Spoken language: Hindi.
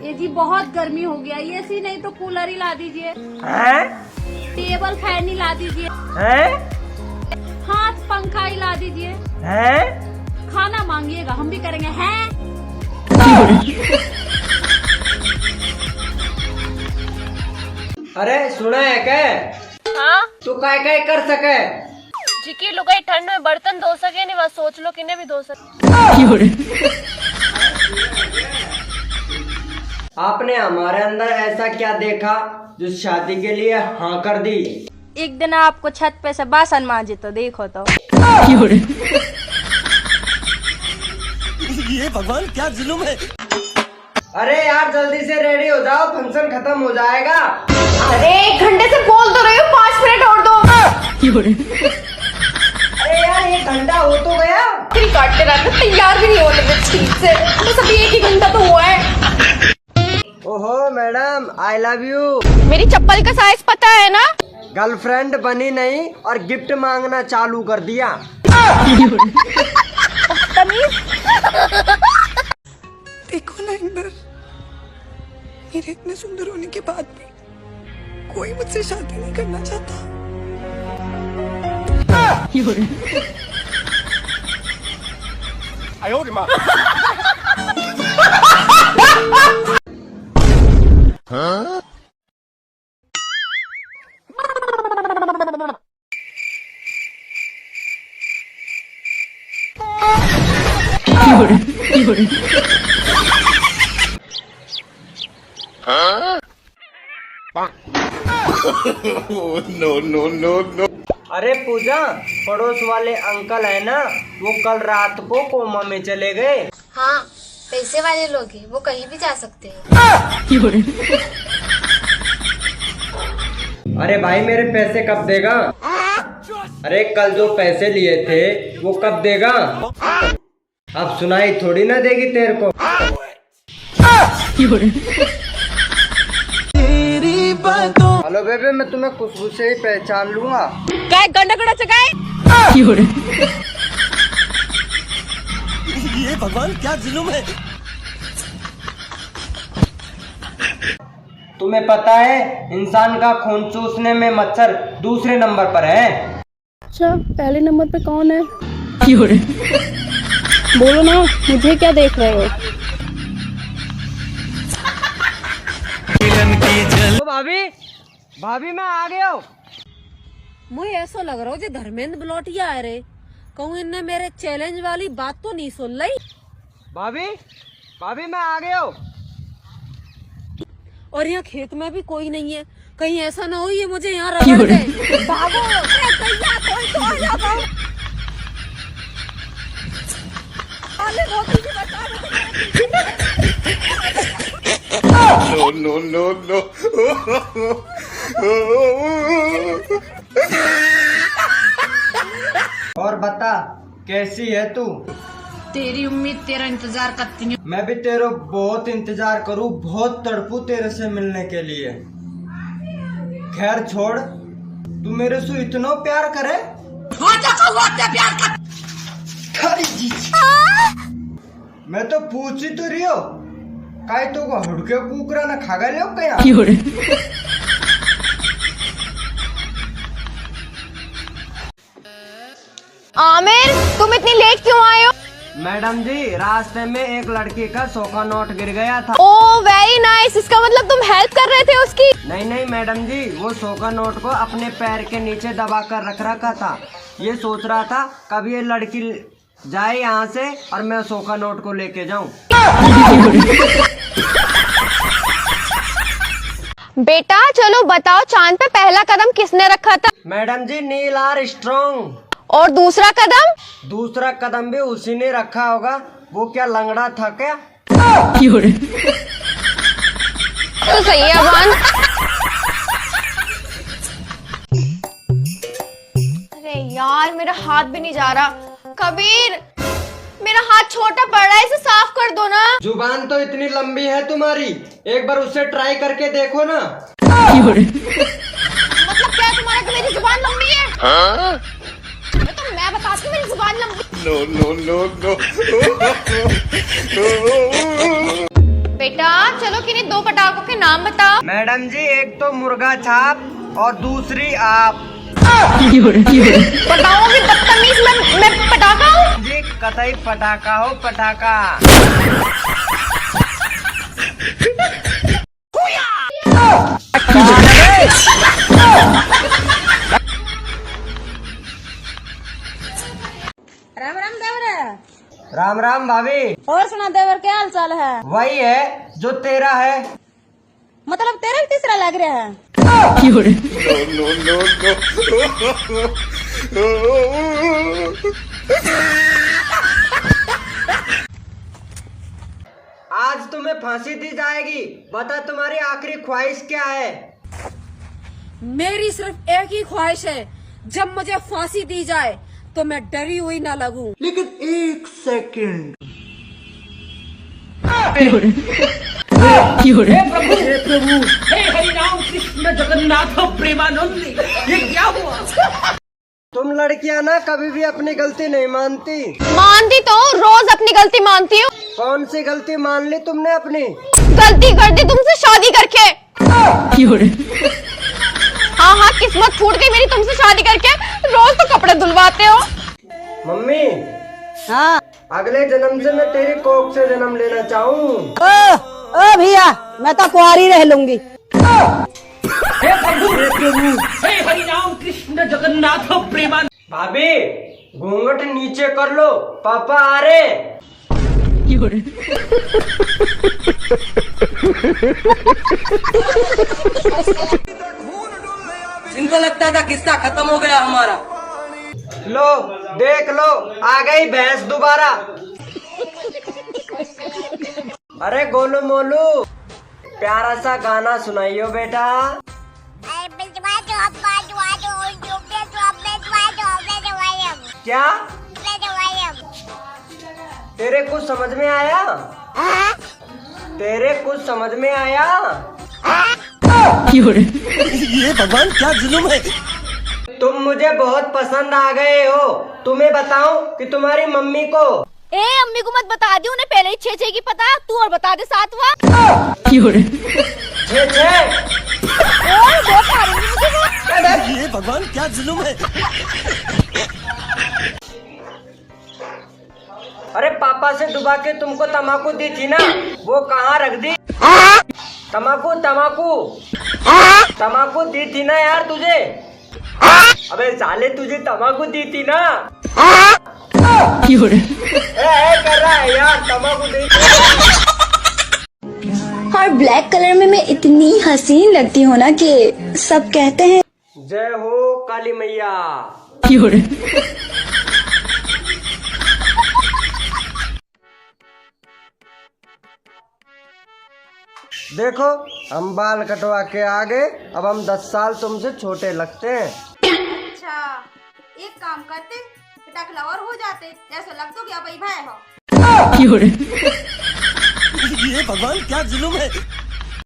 ये जी बहुत गर्मी हो गया, एसी नहीं तो कूलर ही ला दीजिए। टेबल फैन ही ला दीजिए। हाथ पंखा ही ला दीजिए। खाना मांगिएगा हम भी करेंगे। हैं? अरे सुना है क्या? हाँ तू काय काय कर सके? जिकी लुगाई ठंड में बर्तन धो सके नहीं, बस सोच लो किन्हें भी धो सके। आपने हमारे अंदर ऐसा क्या देखा जो शादी के लिए हाँ कर दी? एक दिन आपको छत पे से बासन मांजे तो देखो तो। ये भगवान क्या जुल्म है। अरे यार जल्दी से रेडी हो जाओ, फंक्शन खत्म हो जाएगा। अरे 1 घंटे से बोल तो रही हूँ, 5 मिनट और दो। अरे यार 1 घंटा हो तो गया। फिर काटते रहते, तैयार भी नहीं होने में ठीक से, बस अभी 1 ही घंटा तो हुआ है। ओहो मैडम आई लव यू। मेरी चप्पल का साइज पता है ना? गर्लफ्रेंड बनी नहीं और गिफ्ट मांगना चालू कर दिया। देखो ना इंदर, मेरे इतने सुंदर होने के बाद भी कोई मुझसे शादी नहीं करना चाहता। नो। अरे पूजा, पड़ोस वाले अंकल है ना, वो कल रात को कोमा में चले गए। हाँ, पैसे वाले लोग हैं, वो कहीं भी जा सकते हैं। अरे भाई मेरे पैसे कब देगा? अरे कल जो पैसे लिए थे वो कब देगा? अब सुनाई थोड़ी ना देगी तेरे को। हेलो बेबे, मैं तुम्हें खुशबू से ही पहचान लूंगा। काय गंडा गड़ा चकाए। ये भगवान क्या जुल्म है। तुम्हें पता है इंसान का खून चूसने में मच्छर दूसरे नंबर पर है। अच्छा, पहले नंबर पे कौन है? बोलो ना, मुझे क्या देख रहे हो? ओ भाभी, भाभी मैं आ गया हूँ। मुझे ऐसा लग रहा हो जो धर्मेंद्र बलोटिया आ रे, कहूँ इनने मेरे चैलेंज वाली बात तो नहीं सुन ली। भाभी, भाभी मैं आ गया हूँ। और यहाँ खेत में भी कोई नहीं है, कहीं ऐसा ना हो ये मुझे यहाँ रगड़ दे। भागो, अरे भैया कोई तो आ जाता हूँ। अरे रोटी भी बचा नो। और बता कैसी है तू? तेरी उम्मीद तेरा इंतजार करती हूँ। मैं भी तेरा बहुत इंतजार करूँ, बहुत तड़पू तेरे से मिलने के लिए। खैर छोड़, तू मेरे से इतना प्यार करे। मैं तो पूछ ही तो रही हो, काय तो को हुड़के कुकरा ना खागा लियो क्या? आमिर, तुम इतनी लेट क्यों आए हो? मैडम जी, रास्ते में एक लड़की का 100 का नोट गिर गया था। ओह वेरी नाइस, इसका मतलब तुम हेल्प कर रहे थे उसकी? नहीं मैडम जी, वो 100 का नोट को अपने पैर के नीचे दबा कर रख रखा था। ये सोच रहा था कब ये लड़की जाए यहाँ से और मैं 100 का नोट को लेके जाऊँ। बेटा चलो बताओ, चांद पे पहला कदम किसने रखा था? मैडम जी, नील आर्मस्ट्रांग। और दूसरा कदम? दूसरा कदम भी उसी ने रखा होगा। वो क्या लंगड़ा था क्या? तो सही है भान। अरे यार मेरा हाथ भी नहीं जा रहा। कबीर, मेरा हाथ छोटा पड़ रहा है, इसे साफ कर दो ना। जुबान तो इतनी लंबी है तुम्हारी, एक बार उससे ट्राई करके देखो ना। मतलब क्या तुम्हारा कि मेरी जुबान लंबी है? तो मैं बताती हूँ मेरी जुबान लंबी। नो। बेटा चलो किन्हीं 2 पटाखों के नाम बताओ। मैडम जी, एक तो मुर्गा छाप और दूसरी आप। बताओगे बदतमीज, मैं पटाखा हूँ? जी कतई पटाखा हो, पटाखा। राम राम देवर। राम राम भाभी। और सुना देवर, क्या हाल चाल है? वही है जो तेरा है। मतलब तेरा भी तीसरा लग रहा है। आज तुम्हें फांसी दी जाएगी। बता तुम्हारी आखिरी ख्वाहिश क्या है? मेरी सिर्फ एक ही ख्वाहिश है, जब मुझे फांसी दी जाए तो मैं डरी हुई ना लगूं। लेकिन एक सेकंड। तुम लड़कियां ना कभी भी अपनी गलती नहीं मानती। मानती तो रोज अपनी गलती मानती हूँ। कौन सी गलती मान ली तुमने अपनी? गलती कर दी तुमसे शादी करके। हाँ किस्मत फूट गई मेरी तुमसे शादी करके। रोज तो कपड़े धुलवाते हो। मम्मी। हाँ। अगले जन्म से मैं तेरी कोख से जन्म लेना चाहूँ। ओ भैया, मैं तो कुंवारी रह लूंगी। भाभी, घूंघट नीचे कर लो, पापा आ रहे। इनको लगता था किस्सा खत्म हो गया हमारा। लो देख लो, आ गई भैंस दोबारा। अरे गोलू मोलू, प्यारा सा गाना सुनाइयो बेटा। क्या? तेरे कुछ समझ में आया? तेरे कुछ समझ में आया? ये भगवान क्या जुल्म है। तुम मुझे बहुत पसंद आ गए हो। तुम्हें बताऊं कि तुम्हारी मम्मी को? ए अम्मी को मत बता दी, उन्हें पहले ही 6 की पता। तू और बता दे 7वां। 6। ये भगवान क्या जुल्म है। अरे पापा से डुबा के तुमको तम्बाकू दी थी ना, वो कहाँ रख दी? तम्बाकू तम्बाकू दी थी ना यार तुझे। अबे साले, तुझे तम्बाकू दी थी ना। कर रहा है यार, तम्बाकू दी थी। और ब्लैक कलर में मैं इतनी हसीन लगती हूँ ना कि सब कहते हैं जय हो काली मैया। देखो, हम बाल कटवा के आ गए। अब हम 10 साल तुमसे छोटे लगते हैं। अच्छा, एक काम करते, टकला और हो जाते, जैसे लग तो क्या भाई भाई हो। ये भगवान क्या जुल्म है।